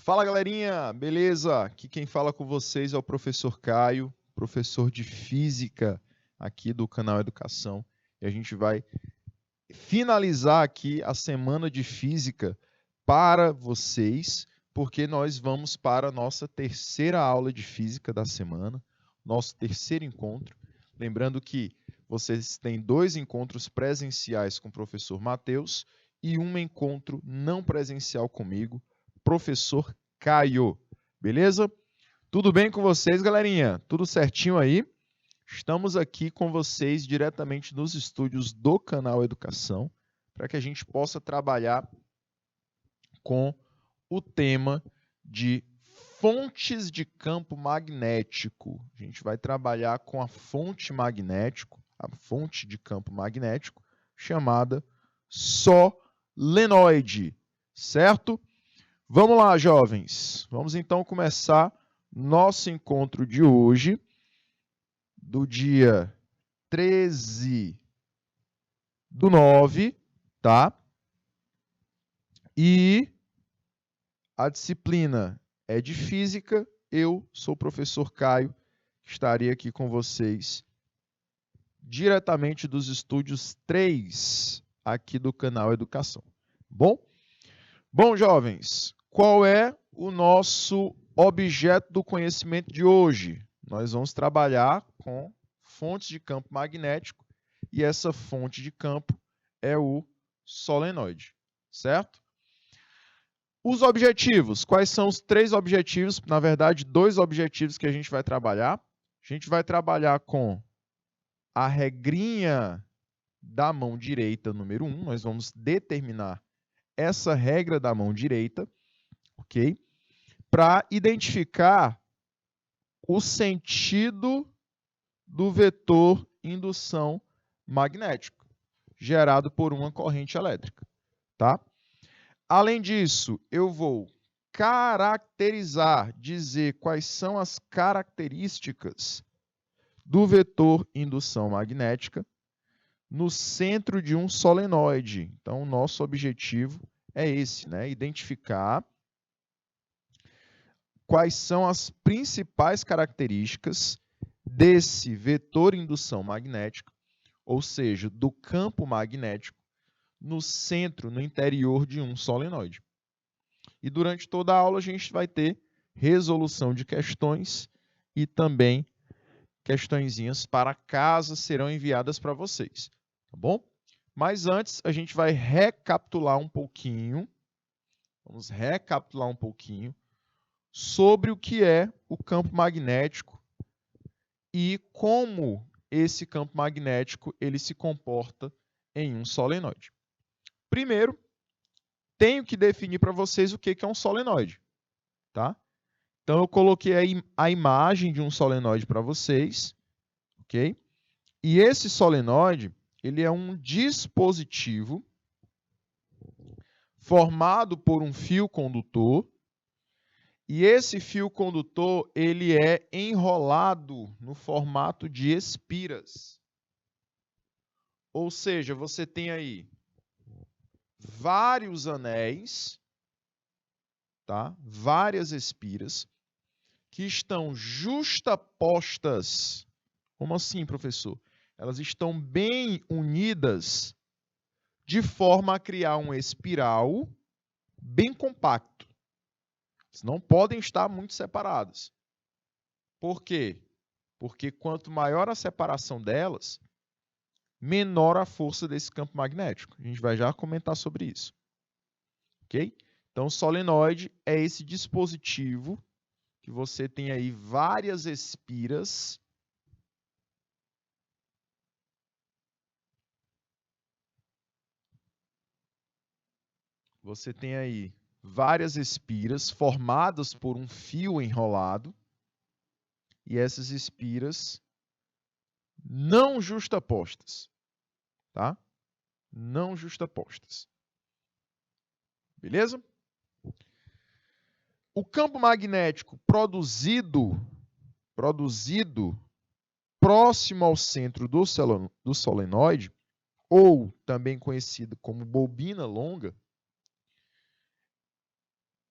Fala galerinha, beleza? Aqui quem fala com vocês é o professor Caio, professor de Física aqui do canal Educação. E a gente vai finalizar aqui a semana de Física para vocês, porque nós vamos para a nossa terceira aula de Física da semana, nosso terceiro encontro. Lembrando que vocês têm 2 encontros presenciais com o professor Matheus e um encontro não presencial comigo, professor Caio. Beleza? Tudo bem com vocês, galerinha? Tudo certinho aí? Estamos aqui com vocês diretamente nos estúdios do canal Educação, para que a gente possa trabalhar com o tema de fontes de campo magnético. A gente vai trabalhar com a fonte magnético, a fonte de campo magnético, chamada solenoide, certo? Vamos lá, jovens. Vamos então começar nosso encontro de hoje, do dia 13/9, tá? E a disciplina é de Física. Eu sou o professor Caio, estarei aqui com vocês diretamente dos estúdios 3 aqui do canal Educação. Bom, jovens, qual é o nosso objeto do conhecimento de hoje? Nós vamos trabalhar com fontes de campo magnético e essa fonte de campo é o solenoide, certo? Os objetivos, quais são os 3 objetivos? Na verdade, 2 objetivos que a gente vai trabalhar. A gente vai trabalhar com a regrinha da mão direita número 1. Nós vamos determinar essa regra da mão direita, ok? Para identificar o sentido do vetor indução magnético gerado por uma corrente elétrica, tá? Além disso, eu vou caracterizar, dizer quais são as características do vetor indução magnética no centro de um solenoide. Então, o nosso objetivo é esse, né? Identificar quais são as principais características desse vetor indução magnética, ou seja, do campo magnético, no centro, no interior de um solenoide. E durante toda a aula a gente vai ter resolução de questões e também questõezinhas para casa serão enviadas para vocês, tá bom? Mas antes a gente vai recapitular um pouquinho, vamos recapitular um pouquinho sobre o que é o campo magnético e como esse campo magnético ele se comporta em um solenoide. Primeiro, tenho que definir para vocês o que é um solenoide, tá? Então, eu coloquei aí a imagem de um solenoide para vocês, ok? E esse solenoide, ele é um dispositivo formado por um fio condutor, e esse fio condutor, ele é enrolado no formato de espiras. Ou seja, você tem aí vários anéis, tá? Várias espiras que estão justapostas. Como assim, professor? Elas estão bem unidas de forma a criar um espiral bem compacto. Elas não podem estar muito separadas. Por quê? Porque quanto maior a separação delas, menor a força desse campo magnético. A gente vai já comentar sobre isso. Ok? Então, o solenoide é esse dispositivo que você tem aí várias espiras. Você tem aí várias espiras formadas por um fio enrolado. E essas espiras não justapostas, tá? Não justapostas. Beleza? O campo magnético produzido próximo ao centro do solenoide, ou também conhecido como bobina longa,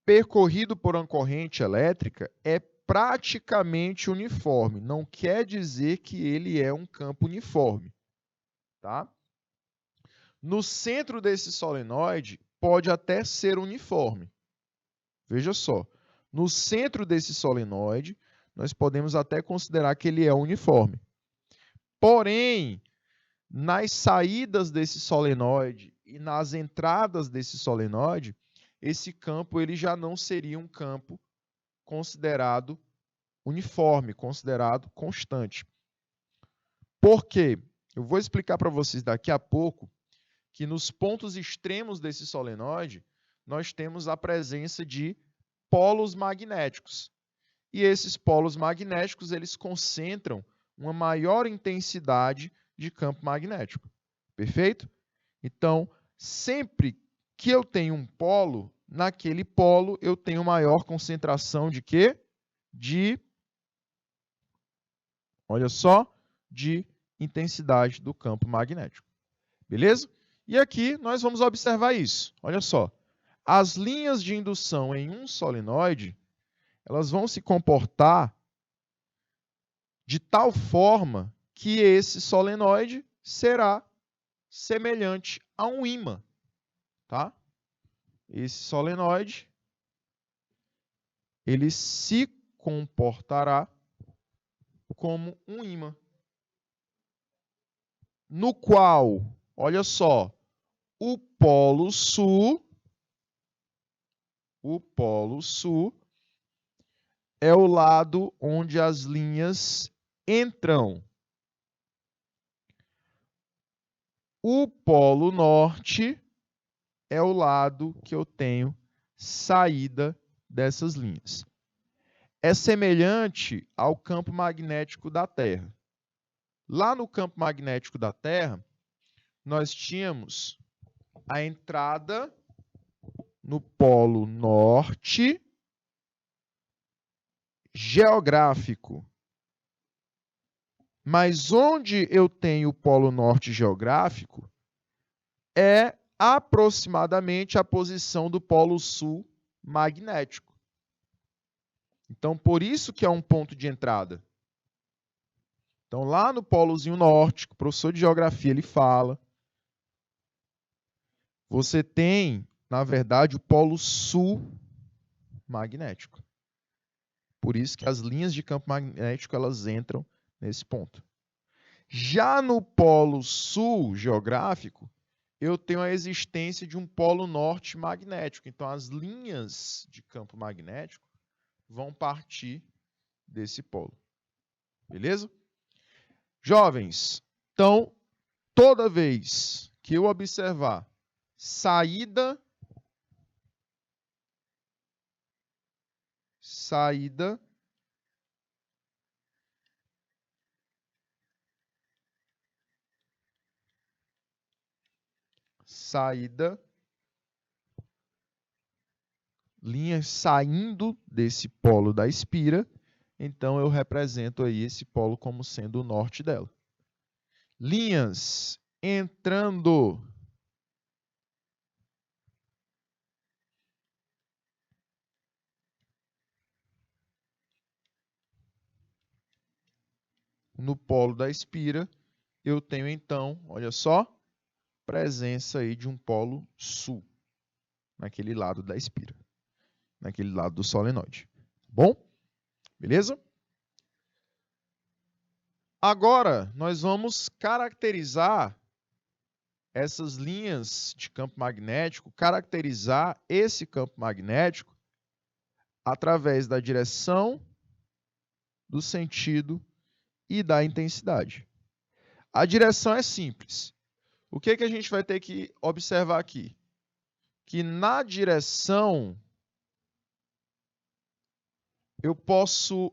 percorrido por uma corrente elétrica é praticamente uniforme. Não quer dizer que ele é um campo uniforme, tá? No centro desse solenoide pode até ser uniforme. Veja só, no centro desse solenoide nós podemos até considerar que ele é uniforme. Porém, nas saídas desse solenoide e nas entradas desse solenoide, esse campo ele já não seria um campo considerado uniforme, considerado constante. Por quê? Eu vou explicar para vocês daqui a pouco que nos pontos extremos desse solenoide nós temos a presença de polos magnéticos. E esses polos magnéticos eles concentram uma maior intensidade de campo magnético. Perfeito? Então, sempre que eu tenho um polo, naquele polo eu tenho maior concentração de quê? Olha só, de intensidade do campo magnético. Beleza? E aqui nós vamos observar isso. Olha só. As linhas de indução em um solenoide, elas vão se comportar de tal forma que esse solenoide será semelhante a um ímã, tá? Esse solenoide ele se comportará como um ímã, no qual, olha só, o polo sul é o lado onde as linhas entram. O polo norte é o lado que eu tenho saída dessas linhas. É semelhante ao campo magnético da Terra. Lá no campo magnético da Terra, nós tínhamos a entrada no polo norte geográfico. Mas onde eu tenho o polo norte geográfico é aproximadamente a posição do polo sul magnético. Então, por isso que é um ponto de entrada. Então, lá no polozinho norte, que o professor de geografia ele fala, você tem, na verdade, o polo sul magnético. Por isso que as linhas de campo magnético elas entram nesse ponto. Já no polo sul geográfico, eu tenho a existência de um polo norte magnético. Então, as linhas de campo magnético vão partir desse polo. Beleza? Jovens, então, toda vez que eu observar saída linhas saindo desse polo da espira, então eu represento aí esse polo como sendo o norte dela. Linhas entrando no polo da espira, eu tenho então, olha só, presença aí de um polo sul, naquele lado da espira, naquele lado do solenoide. Bom? Beleza? Agora, nós vamos caracterizar essas linhas de campo magnético, caracterizar esse campo magnético através da direção, do sentido e da intensidade. A direção é simples. O que a gente vai ter que observar aqui? Que na direção eu posso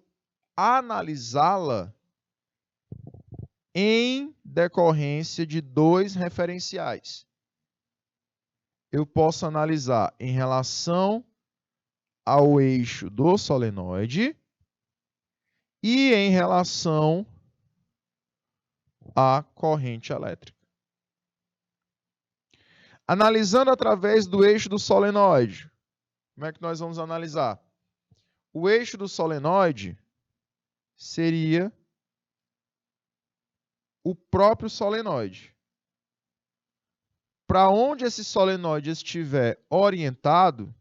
analisá-la em decorrência de dois referenciais. Eu posso analisar em relação ao eixo do solenoide e em relação à corrente elétrica. Analisando através do eixo do solenoide, Como é que nós vamos analisar? O eixo do solenoide seria o próprio solenoide. Para onde esse solenoide estiver orientado,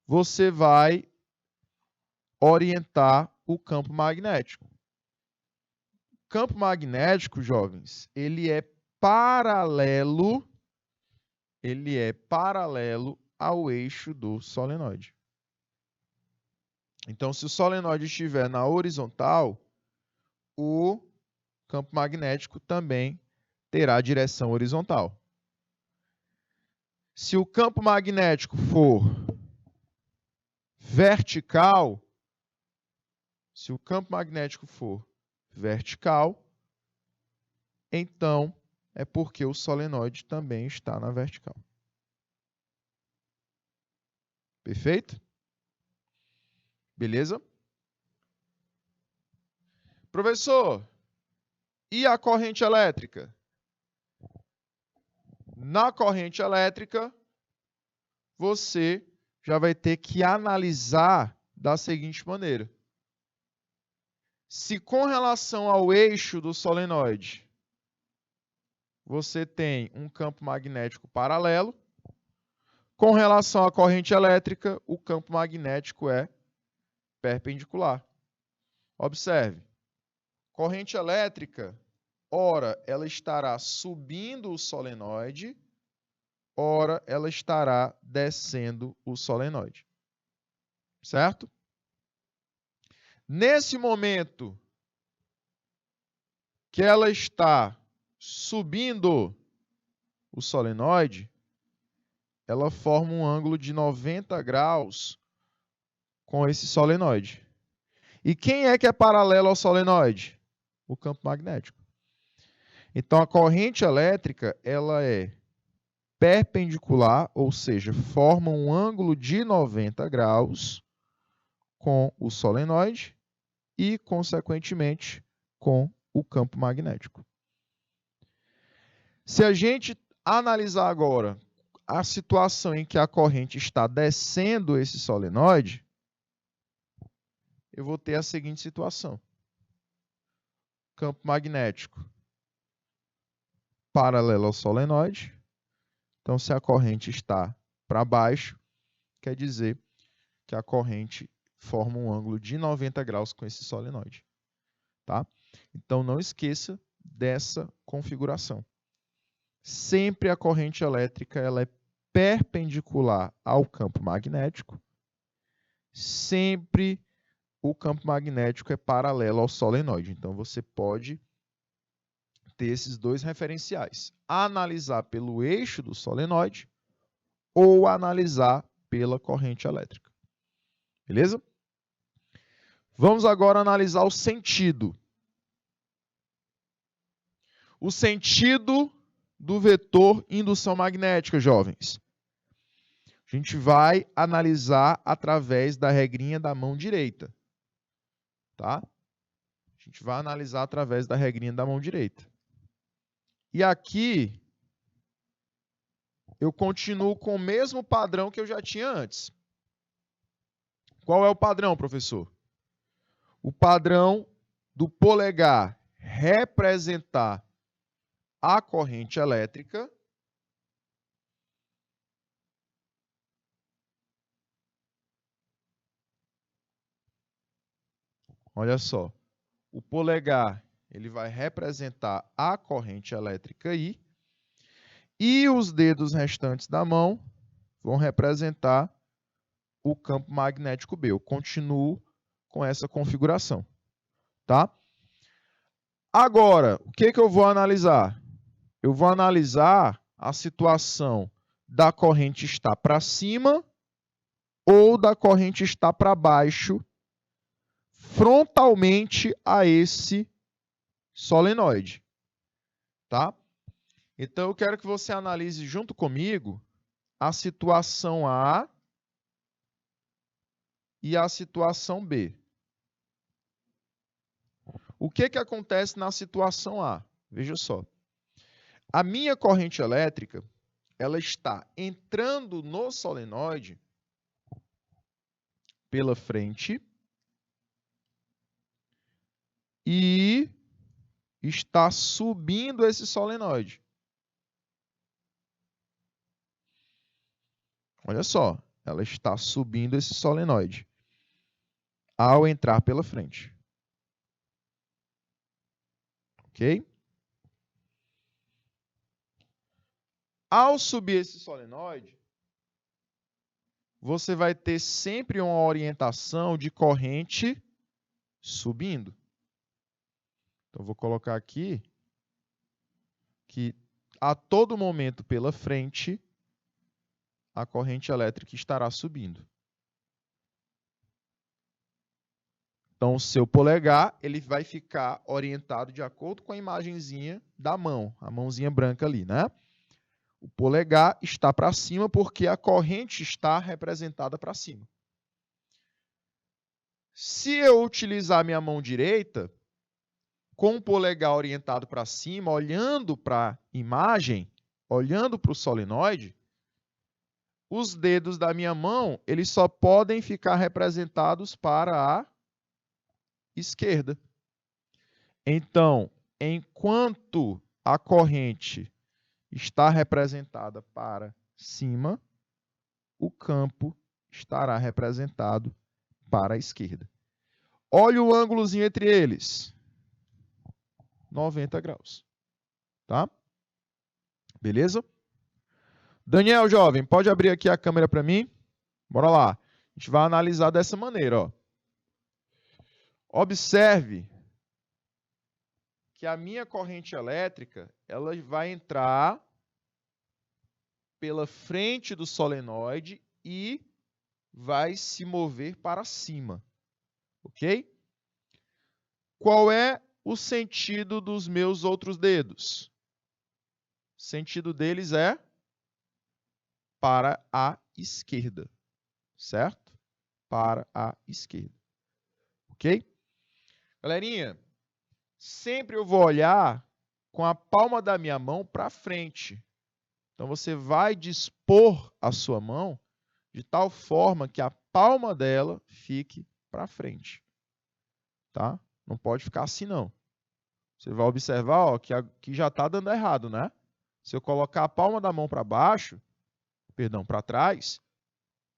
você vai orientar o campo magnético. O campo magnético, jovens, ele é paralelo ao eixo do solenoide. Então, se o solenoide estiver na horizontal, o campo magnético também terá direção horizontal. Se o campo magnético for vertical, então é porque o solenoide também está na vertical. Perfeito? Beleza? Professor, e a corrente elétrica? Na corrente elétrica, você já vai ter que analisar da seguinte maneira. Se com relação ao eixo do solenoide, você tem um campo magnético paralelo, com relação à corrente elétrica, o campo magnético é perpendicular. Observe, corrente elétrica, ora ela estará subindo o solenoide, ora ela estará descendo o solenoide. Certo? Nesse momento que ela está subindo o solenoide, ela forma um ângulo de 90 graus com esse solenoide. E quem é que é paralelo ao solenoide? O campo magnético. Então, a corrente elétrica ela é perpendicular, ou seja, forma um ângulo de 90 graus com o solenoide e, consequentemente, com o campo magnético. Se a gente analisar agora a situação em que a corrente está descendo esse solenoide, eu vou ter a seguinte situação. Campo magnético paralelo ao solenoide. Então, se a corrente está para baixo, quer dizer que a corrente forma um ângulo de 90 graus com esse solenoide. Tá? Então, não esqueça dessa configuração. Sempre a corrente elétrica ela é perpendicular ao campo magnético. Sempre o campo magnético é paralelo ao solenoide. Então, você pode ter esses dois referenciais. Analisar pelo eixo do solenoide ou analisar pela corrente elétrica. Beleza? Vamos agora analisar o sentido. O sentido do vetor indução magnética, jovens. A gente vai analisar através da regrinha da mão direita. Tá? A gente vai analisar através da regrinha da mão direita. E aqui, eu continuo com o mesmo padrão que eu já tinha antes. Qual é o padrão, professor? O padrão do polegar representar a corrente elétrica olha só, o polegar ele vai representar a corrente elétrica I e os dedos restantes da mão vão representar o campo magnético B. Eu continuo com essa configuração. Tá? Agora, o que eu vou analisar? Eu vou analisar a situação da corrente estar para cima ou da corrente estar para baixo frontalmente a esse solenoide. Tá? Então, eu quero que você analise junto comigo a situação A e a situação B. O que acontece na situação A? Veja só. A minha corrente elétrica, ela está entrando no solenoide pela frente e está subindo esse solenoide. Olha só, ela está subindo esse solenoide ao entrar pela frente. Ok? Ao subir esse solenoide, você vai ter sempre uma orientação de corrente subindo. Então, vou colocar aqui que a todo momento pela frente, a corrente elétrica estará subindo. Então, o seu polegar ele vai ficar orientado de acordo com a imagenzinha da mão, a mãozinha branca ali, né? O polegar está para cima porque a corrente está representada para cima. Se eu utilizar minha mão direita, com o polegar orientado para cima, olhando para a imagem, olhando para o solenoide, os dedos da minha mão eles só podem ficar representados para a esquerda. Então, enquanto a corrente está representada para cima, o campo estará representado para a esquerda. Olha o ângulozinho entre eles. 90 graus. Tá? Beleza? Daniel, jovem, pode abrir aqui a câmera para mim? Bora lá. A gente vai analisar dessa maneira, ó. Observe que a minha corrente elétrica, ela vai entrar pela frente do solenoide e vai se mover para cima. Ok? Qual é o sentido dos meus outros dedos? O sentido deles é para a esquerda, certo? Para a esquerda. Ok? Galerinha, sempre eu vou olhar com a palma da minha mão para frente. Então, você vai dispor a sua mão de tal forma que a palma dela fique para frente. Tá? Não pode ficar assim, não. Você vai observar ó, que já está dando errado, né? Se eu colocar a palma da mão para baixo, perdão, para trás,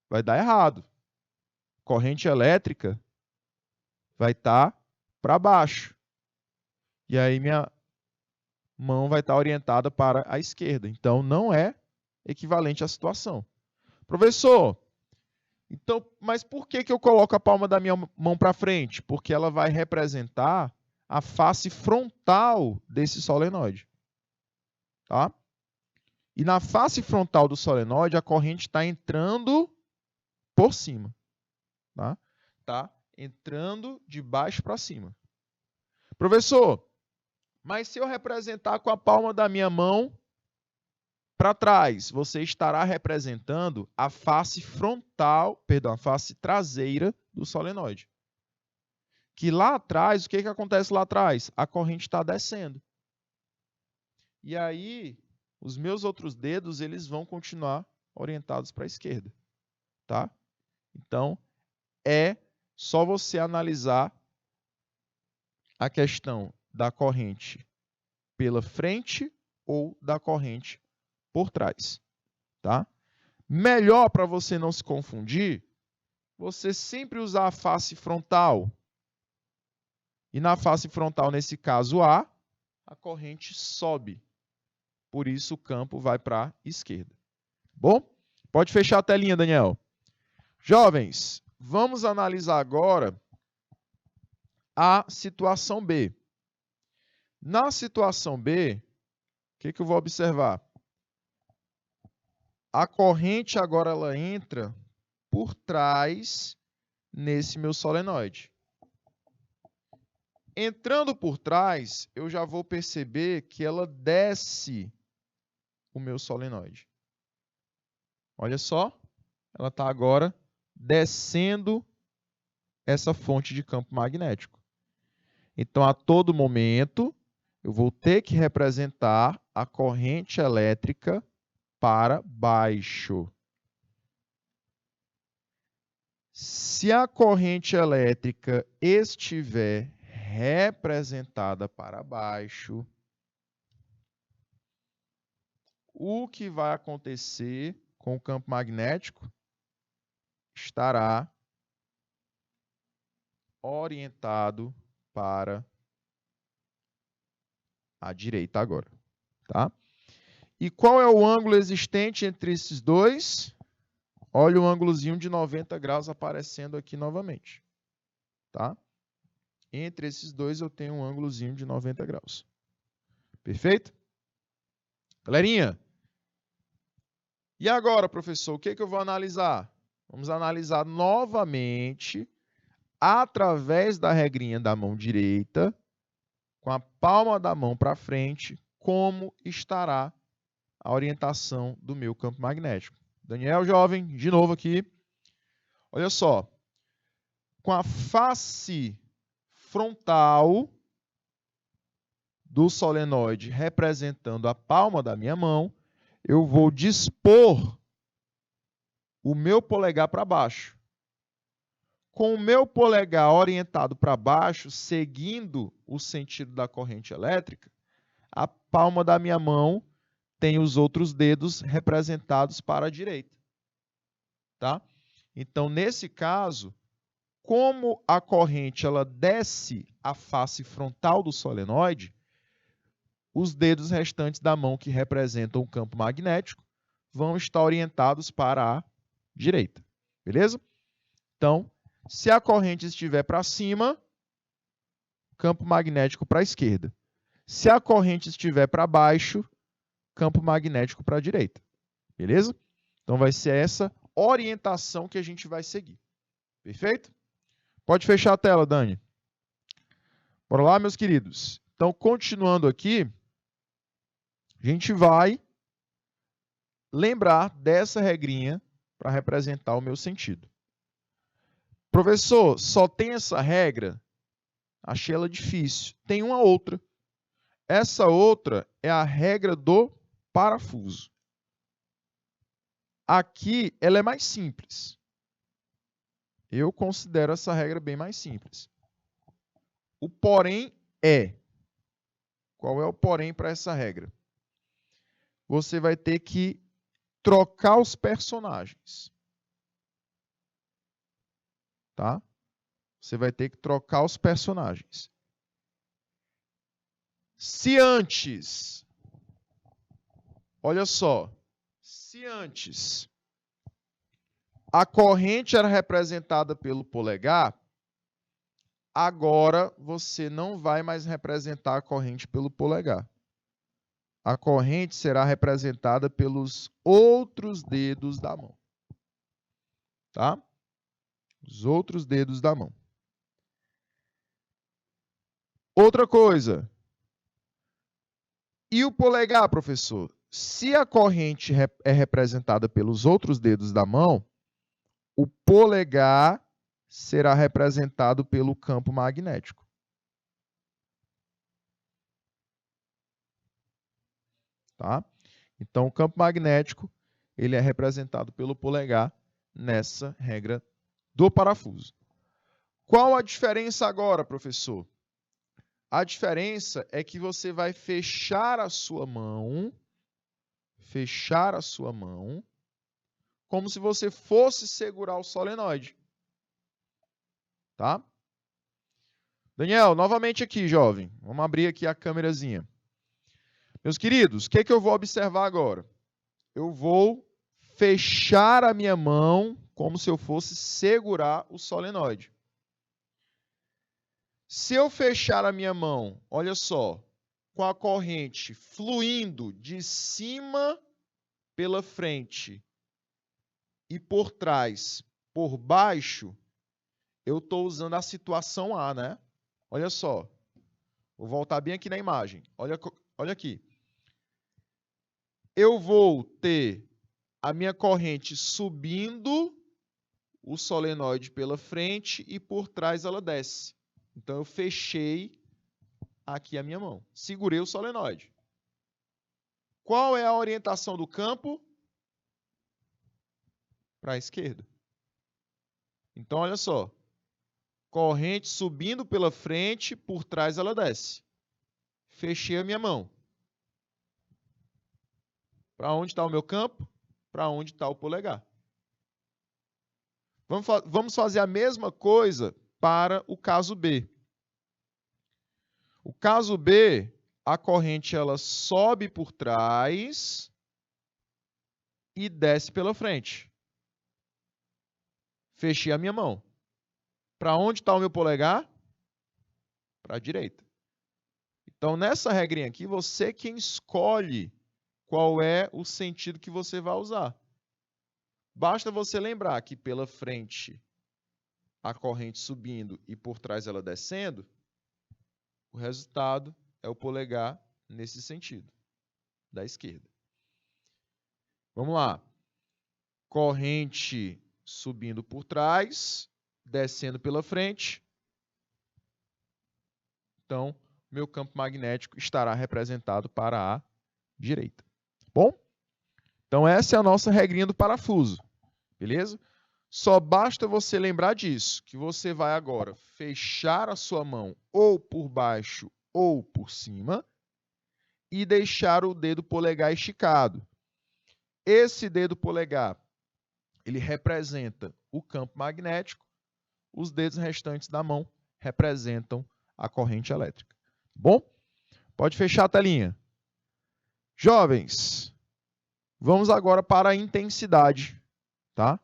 vai dar errado. Corrente elétrica vai estar para baixo. E aí minha mão vai estar orientada para a esquerda. Então, não é equivalente à situação. Professor, então, mas por que eu coloco a palma da minha mão para frente? Porque ela vai representar a face frontal desse solenoide. Tá? E na face frontal do solenoide, a corrente está entrando por cima. Tá? Tá entrando de baixo para cima. Professor, mas se eu representar com a palma da minha mão para trás, você estará representando a face frontal, perdão, a face traseira do solenoide. Que lá atrás, o que acontece lá atrás? A corrente está descendo. E aí, os meus outros dedos, eles vão continuar orientados para a esquerda. Tá? Então, é só você analisar a questão da corrente pela frente ou da corrente por trás. Tá? Melhor para você não se confundir, você sempre usar a face frontal. E na face frontal, nesse caso A, a corrente sobe. Por isso o campo vai para a esquerda. Bom? Pode fechar a telinha, Daniel. Jovens, vamos analisar agora a situação B. Na situação B, o que eu vou observar? A corrente agora ela entra por trás nesse meu solenoide. Entrando por trás, eu já vou perceber que ela desce o meu solenoide. Olha só, ela está agora descendo essa fonte de campo magnético. Então, a todo momento, eu vou ter que representar a corrente elétrica para baixo. Se a corrente elétrica estiver representada para baixo, o que vai acontecer com o campo magnético estará orientado para a direita agora, tá? E qual é o ângulo existente entre esses dois? Olha o ângulozinho de 90 graus aparecendo aqui novamente, tá? Entre esses dois eu tenho um ângulozinho de 90 graus. Perfeito? Galerinha, e agora, professor, o que eu vou analisar? Vamos analisar novamente, através da regrinha da mão direita, com a palma da mão para frente, como estará a orientação do meu campo magnético. Daniel, jovem, de novo aqui. Olha só. Com a face frontal do solenoide representando a palma da minha mão, eu vou dispor o meu polegar para baixo. Com o meu polegar orientado para baixo, seguindo o sentido da corrente elétrica, a palma da minha mão tem os outros dedos representados para a direita. Tá? Então, nesse caso, como a corrente ela desce a face frontal do solenoide, os dedos restantes da mão que representam o campo magnético vão estar orientados para a direita. Beleza? Então, se a corrente estiver para cima, campo magnético para a esquerda. Se a corrente estiver para baixo, campo magnético para a direita. Beleza? Então, vai ser essa orientação que a gente vai seguir. Perfeito? Pode fechar a tela, Dani. Bora lá, meus queridos. Então, continuando aqui, a gente vai lembrar dessa regrinha para representar o meu sentido. Professor, só tem essa regra? Achei ela difícil. Tem uma outra. Essa outra é a regra do parafuso. Aqui, ela é mais simples. Eu considero essa regra bem mais simples. O porém é. Qual é o porém para essa regra? Você vai ter que trocar os personagens. Tá? Você vai ter que trocar os personagens. Se antes, olha só, se antes a corrente era representada pelo polegar, agora você não vai mais representar a corrente pelo polegar. A corrente será representada pelos outros dedos da mão. Tá? Os outros dedos da mão. Outra coisa. E o polegar, professor? Se a corrente é representada pelos outros dedos da mão, o polegar será representado pelo campo magnético. Tá? Então, o campo magnético ele é representado pelo polegar nessa regra do parafuso. Qual a diferença agora, professor? A diferença é que você vai fechar a sua mão, como se você fosse segurar o solenoide. Tá? Daniel, novamente aqui, jovem. Vamos abrir aqui a câmerazinha. Meus queridos, o que eu vou observar agora? Eu vou fechar a minha mão como se eu fosse segurar o solenoide. Se eu fechar a minha mão, olha só, com a corrente fluindo de cima pela frente e por trás, por baixo, eu estou usando a situação A, né? Olha só. Vou voltar bem aqui na imagem. Olha aqui. Eu vou ter a minha corrente subindo o solenoide pela frente e por trás ela desce. Então, eu fechei aqui a minha mão. Segurei o solenoide. Qual é a orientação do campo? Para a esquerda. Então, olha só. Corrente subindo pela frente, por trás ela desce. Fechei a minha mão. Para onde está o meu campo? Para onde está o polegar. Vamos fazer a mesma coisa para o caso B. O caso B, a corrente ela sobe por trás e desce pela frente. Fechei a minha mão. Para onde está o meu polegar? Para a direita. Então, nessa regrinha aqui, você quem escolhe qual é o sentido que você vai usar. Basta você lembrar que pela frente a corrente subindo e por trás ela descendo, o resultado é o polegar nesse sentido, da esquerda. Vamos lá. Corrente subindo por trás, descendo pela frente. Então, meu campo magnético estará representado para a direita. Bom? Então, essa é a nossa regrinha do parafuso. Beleza? Só basta você lembrar disso, que você vai agora fechar a sua mão ou por baixo ou por cima e deixar o dedo polegar esticado. Esse dedo polegar, ele representa o campo magnético, os dedos restantes da mão representam a corrente elétrica. Bom? Pode fechar a telinha. Jovens, vamos agora para a intensidade, tá?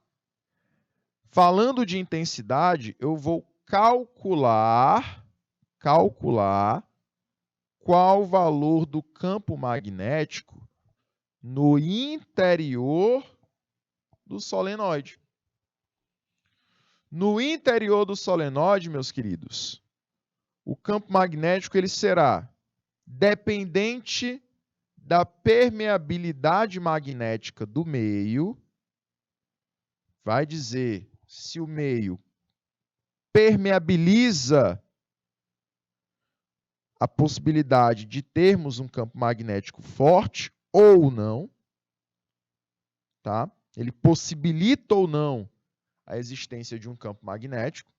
Falando de intensidade, eu vou calcular qual o valor do campo magnético no interior do solenoide. No interior do solenoide, meus queridos, o campo magnético ele será dependente da permeabilidade magnética do meio. Vai dizer se o meio permeabiliza a possibilidade de termos um campo magnético forte ou não, tá? Ele possibilita ou não a existência de um campo magnético.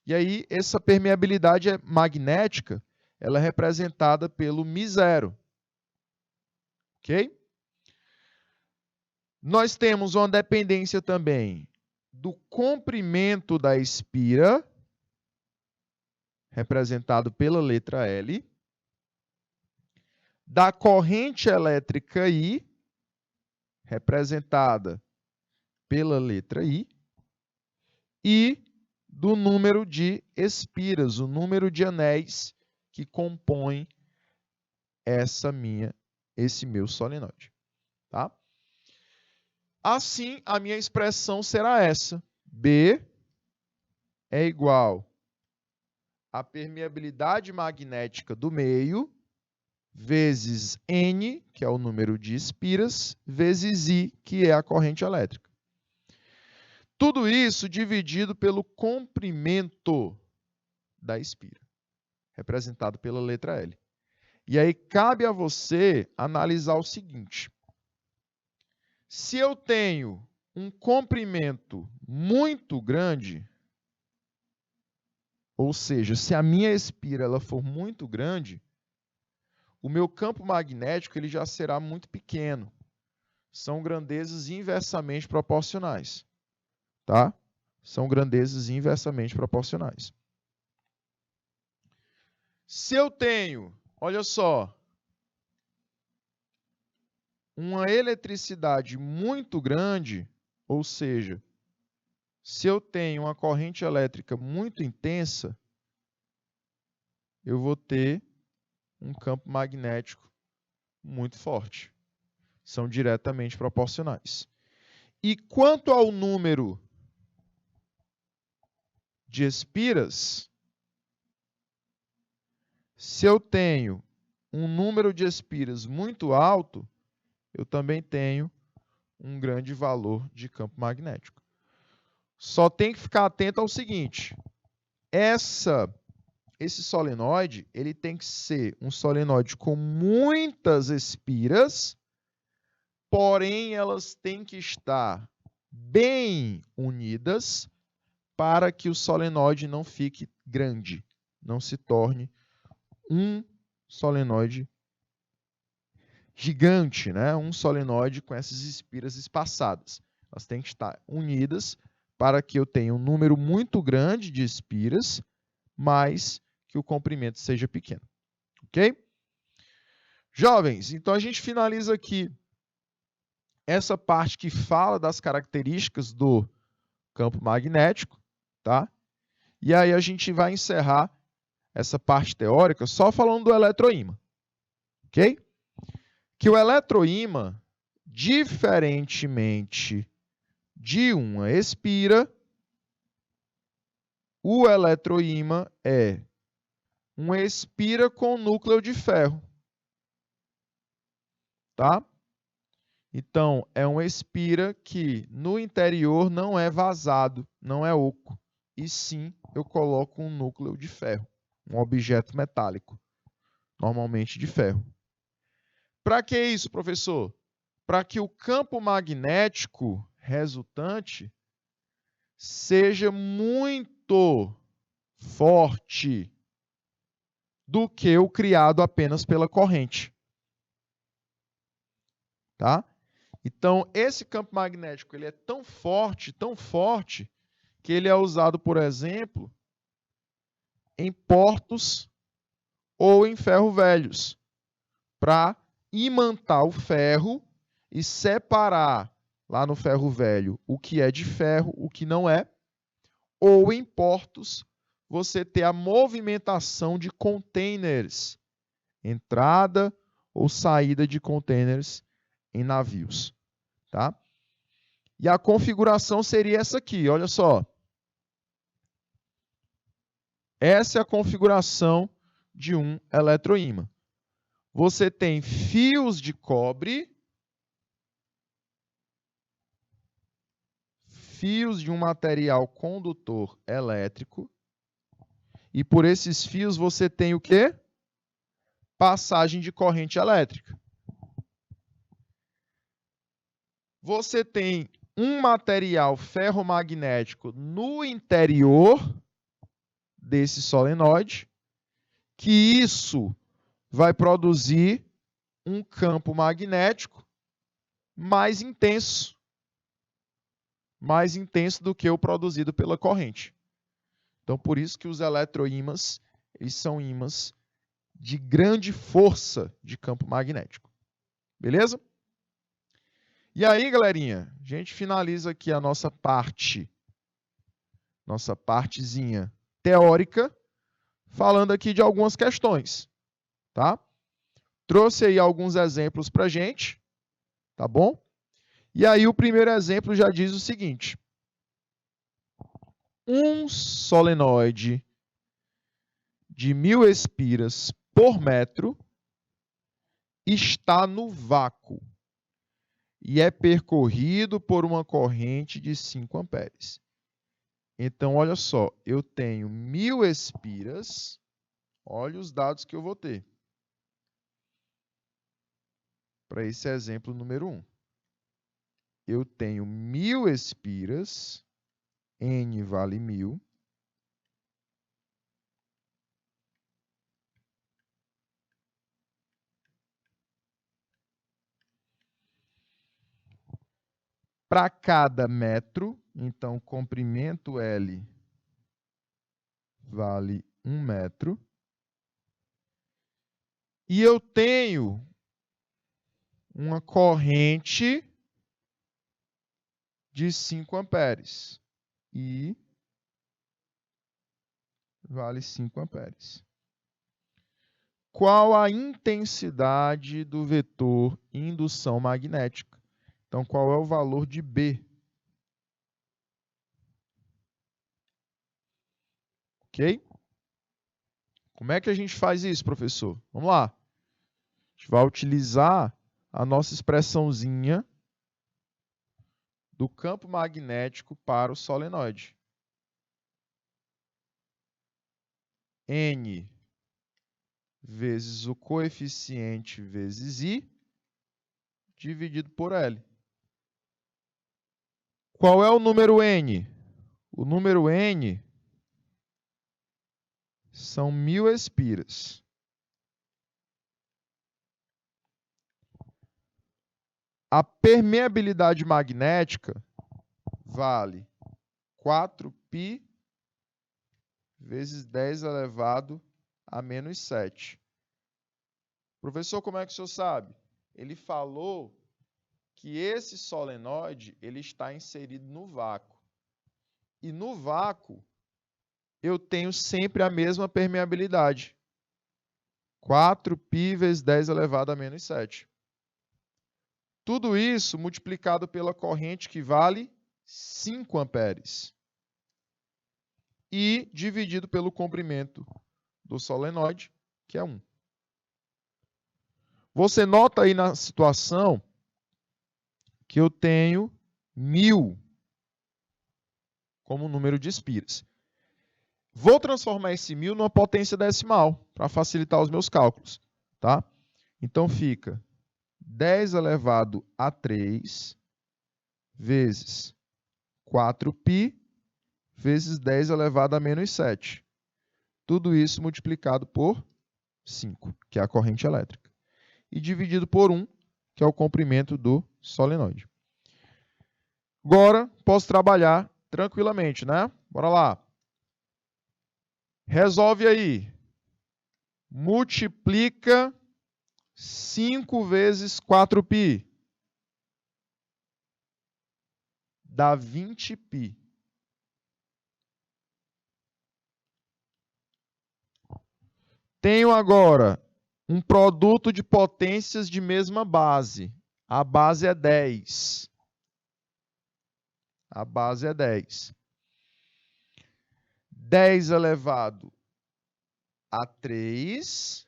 E aí, essa permeabilidade magnética, ela é representada pelo μ0. Ok? Nós temos uma dependência também do comprimento da espira, representado pela letra L, da corrente elétrica I, representada pela letra I, e do número de espiras, o número de anéis que compõem esse meu solenoide. Tá? Assim, a minha expressão será essa. B é igual à permeabilidade magnética do meio, vezes N, que é o número de espiras, vezes I, que é a corrente elétrica. Tudo isso dividido pelo comprimento da espira, representado pela letra L. E aí cabe a você analisar o seguinte. Se eu tenho um comprimento muito grande, ou seja, se a minha espira ela for muito grande, o meu campo magnético ele já será muito pequeno. São grandezas inversamente proporcionais. Tá? São grandezas inversamente proporcionais. Se eu tenho, olha só, uma eletricidade muito grande, ou seja, se eu tenho uma corrente elétrica muito intensa, eu vou ter um campo magnético muito forte. São diretamente proporcionais. E quanto ao número de espiras, se eu tenho um número de espiras muito alto, eu também tenho um grande valor de campo magnético. Só tem que ficar atento ao seguinte, esse solenoide ele tem que ser um solenoide com muitas espiras, porém elas têm que estar bem unidas para que o solenoide não fique grande, não se torne um solenoide gigante, né? Um solenoide com essas espiras espaçadas. Elas têm que estar unidas para que eu tenha um número muito grande de espiras, mas que o comprimento seja pequeno. Ok? Jovens, então a gente finaliza aqui essa parte que fala das características do campo magnético, tá? E aí a gente vai encerrar essa parte teórica só falando do eletroímã, ok? Que o eletroímã, diferentemente de uma espira, o eletroímã é uma espira com núcleo de ferro, tá? Então, é uma espira que no interior não é vazado, não é oco, e sim eu coloco um núcleo de ferro, um objeto metálico, normalmente de ferro. Para que isso, professor? Para que o campo magnético resultante seja muito forte do que o criado apenas pela corrente. Tá? Então, esse campo magnético ele é tão forte, que ele é usado, por exemplo, em portos ou em ferro-velhos, para imantar o ferro e separar lá no ferro-velho o que é de ferro, o que não é, ou em portos você ter a movimentação de containers, entrada ou saída de containers em navios, tá? E a configuração seria essa aqui, olha só. Essa é a configuração de um eletroímã. Você tem fios de cobre, fios de um material condutor elétrico, e por esses fios você tem o quê? Passagem de corrente elétrica. Você tem um material ferromagnético no interior desse solenoide, que isso vai produzir um campo magnético mais intenso do que o produzido pela corrente. Então, por isso que os eletroímãs, eles são ímãs de grande força de campo magnético. Beleza? E aí, galerinha, a gente finaliza aqui a nossa partezinha teórica, falando aqui de algumas questões, tá? Trouxe aí alguns exemplos para a gente, tá bom? E aí o primeiro exemplo já diz o seguinte: um solenoide de 1000 espiras por metro está no vácuo e é percorrido por uma corrente de 5 amperes. Então, olha só, eu tenho 1000 espiras, olha os dados que eu vou ter para esse exemplo número 1. Eu tenho 1000 espiras, N vale 1000, para cada metro, então comprimento L vale 1 metro. E eu tenho uma corrente de 5 amperes. I vale 5 amperes. Qual a intensidade do vetor indução magnética? Então, qual é o valor de B? Ok? Como é que a gente faz isso, professor? Vamos lá. A gente vai utilizar a nossa expressãozinha do campo magnético para o solenoide. N vezes o coeficiente vezes I, dividido por L. Qual é o número N? O número N são 1000 espiras. A permeabilidade magnética vale 4π vezes 10 elevado a menos 7. Professor, como é que o senhor sabe? Ele falou que esse solenoide ele está inserido no vácuo. E no vácuo, eu tenho sempre a mesma permeabilidade. 4π vezes 10 elevado a menos 7. Tudo isso multiplicado pela corrente que vale 5 amperes. E dividido pelo comprimento do solenoide, que é 1. Você nota aí na situação que eu tenho 1000 como número de espiras. Vou transformar esse 1000 numa potência decimal, para facilitar os meus cálculos. Tá? Então fica 10 elevado a 3 vezes 4π vezes 10 elevado a menos 7. Tudo isso multiplicado por 5, que é a corrente elétrica. E dividido por 1, que é o comprimento do solenoide. Agora, posso trabalhar tranquilamente, né? Bora lá. Resolve aí. Multiplica 5 vezes 4π. Dá 20π. Tenho agora um produto de potências de mesma base. A base é 10. A base é 10. 10 elevado a 3,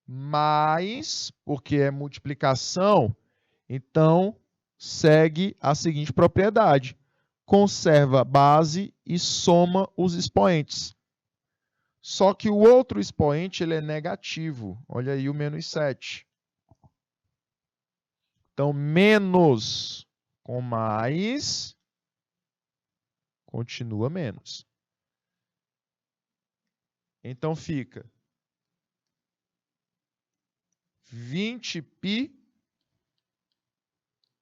mais, porque é multiplicação, então segue a seguinte propriedade. Conserva a base e soma os expoentes. Só que o outro expoente ele é negativo. Olha aí o menos 7. Então, menos com mais, continua menos. Então, fica 20π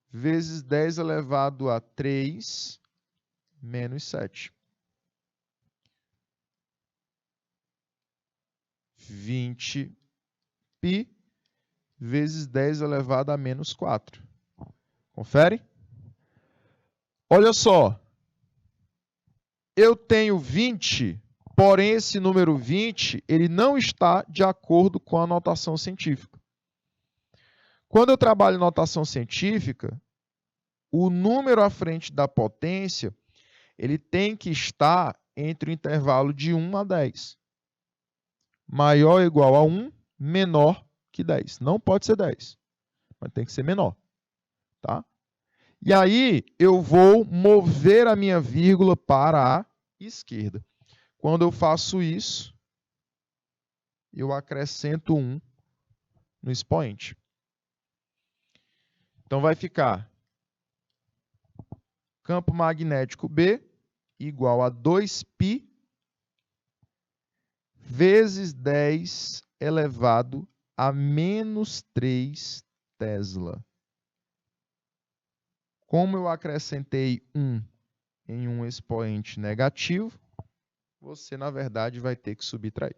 vezes 10 elevado a 3 menos 7. 20π vezes 10 elevado a menos 4. Confere? Olha só. Eu tenho 20, porém esse número 20 ele não está de acordo com a notação científica. Quando eu trabalho em notação científica, o número à frente da potência ele tem que estar entre o intervalo de 1 a 10. Maior ou igual a 1, menor que 10. Não pode ser 10, mas tem que ser menor. Tá? E aí, eu vou mover a minha vírgula para a esquerda. Quando eu faço isso, eu acrescento 1 no expoente. Então, vai ficar campo magnético B igual a 2π vezes 10 elevado a menos 3 Tesla. Como eu acrescentei 1 em um expoente negativo, você, na verdade, vai ter que subtrair.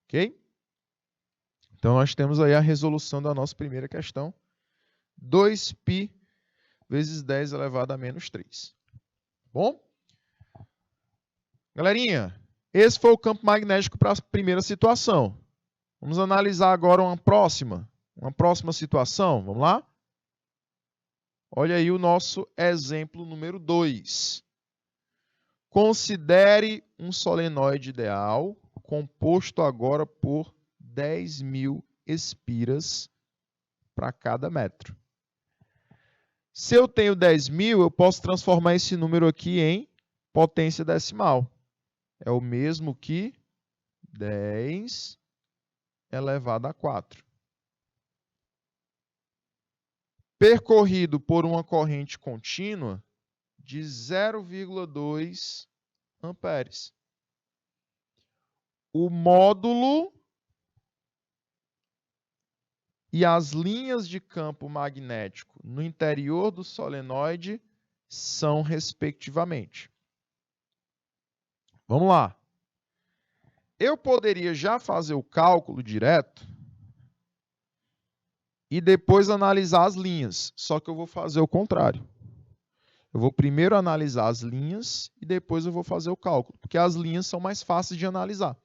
Ok? Então, nós temos aí a resolução da nossa primeira questão. 2π vezes 10 elevado a menos 3. Bom? Galerinha, esse foi o campo magnético para a primeira situação. Vamos analisar agora uma próxima situação. Vamos lá? Olha aí o nosso exemplo número 2. Considere um solenoide ideal composto agora por 10.000 espiras para cada metro. Se eu tenho 10.000, eu posso transformar esse número aqui em potência decimal. É o mesmo que 10 elevado a 4. Percorrido por uma corrente contínua de 0,2 amperes. O módulo e as linhas de campo magnético no interior do solenoide são, respectivamente. Vamos lá. Eu poderia já fazer o cálculo direto e depois analisar as linhas, só que eu vou fazer o contrário. Eu vou primeiro analisar as linhas e depois eu vou fazer o cálculo, porque as linhas são mais fáceis de analisar.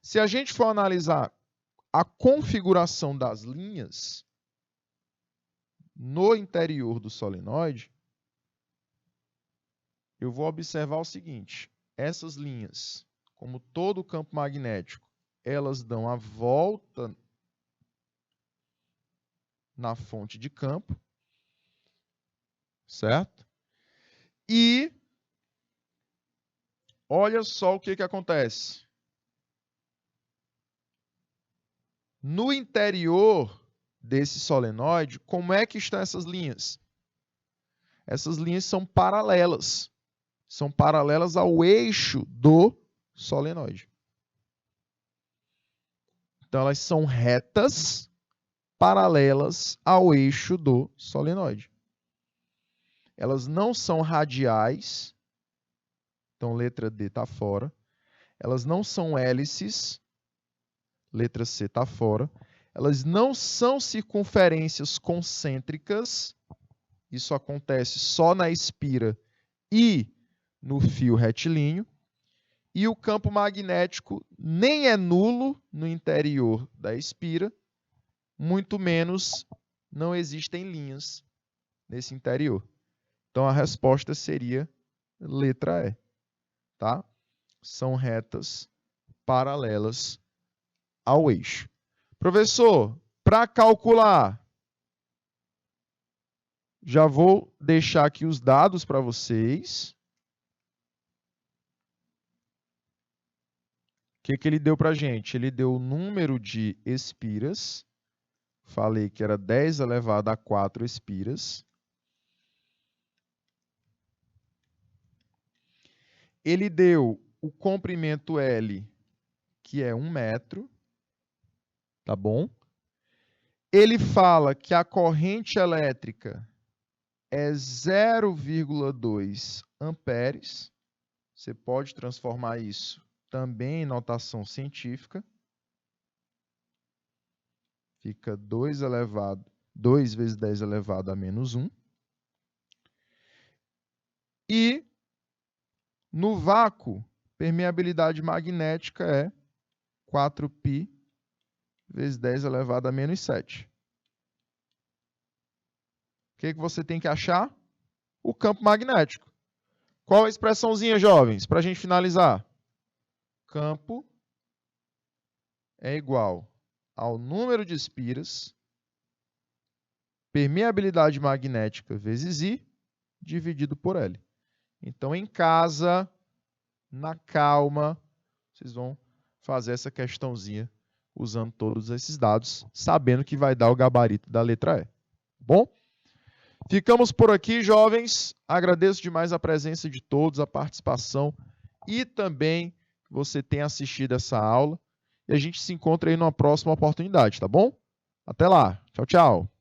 Se a gente for analisar a configuração das linhas no interior do solenoide, eu vou observar o seguinte: essas linhas, como todo o campo magnético, elas dão a volta na fonte de campo, certo? E olha só o que acontece. No interior desse solenoide, como é que estão essas linhas? Essas linhas são paralelas. São paralelas ao eixo do solenoide. Então, elas são retas paralelas ao eixo do solenoide. Elas não são radiais. Então, letra D está fora. Elas não são hélices. Letra C está fora. Elas não são circunferências concêntricas. Isso acontece só na espira e no fio retilíneo. E o campo magnético nem é nulo no interior da espira, muito menos não existem linhas nesse interior. Então, a resposta seria letra E. Tá? São retas paralelas ao eixo. Professor, para calcular, já vou deixar aqui os dados para vocês. O que ele deu para a gente? Ele deu o número de espiras. Falei que era 10 elevado a 4 espiras. Ele deu o comprimento L, que é 1 metro. Tá bom? Ele fala que a corrente elétrica é 0,2 amperes. Você pode transformar isso também em notação científica. Fica 2 vezes 10 elevado a menos 1. E no vácuo, permeabilidade magnética é 4π vezes 10 elevado a menos 7. O que você tem que achar? O campo magnético. Qual a expressãozinha, jovens, para a gente finalizar? Campo é igual ao número de espiras, permeabilidade magnética vezes I, dividido por L. Então, em casa, na calma, vocês vão fazer essa questãozinha usando todos esses dados, sabendo que vai dar o gabarito da letra E. Bom? Ficamos por aqui, jovens. Agradeço demais a presença de todos, a participação e também que você tenha assistido essa aula. E a gente se encontra aí numa próxima oportunidade, tá bom? Até lá. Tchau, tchau.